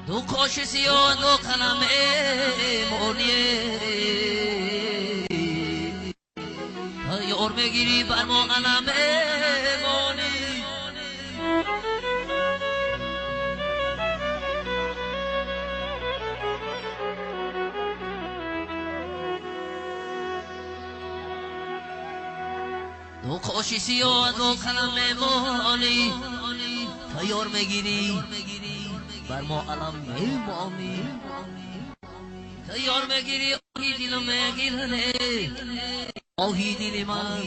دو کاشی و دو کلمه مونیه یار میگیری بر ما علمه مونی دو کاشی و دو کلمه مونی یار میگیری بر ما علم میمانی یار میگیری آهی دل میگیرنه آهی دل من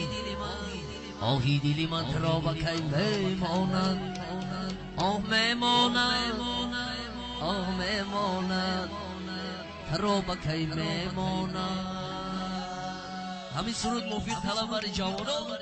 آهی دل من ترا بکی میمانند آه میمانند آه میمانند ترا بکی میمانند همین سرود مفید طلب بر جوانا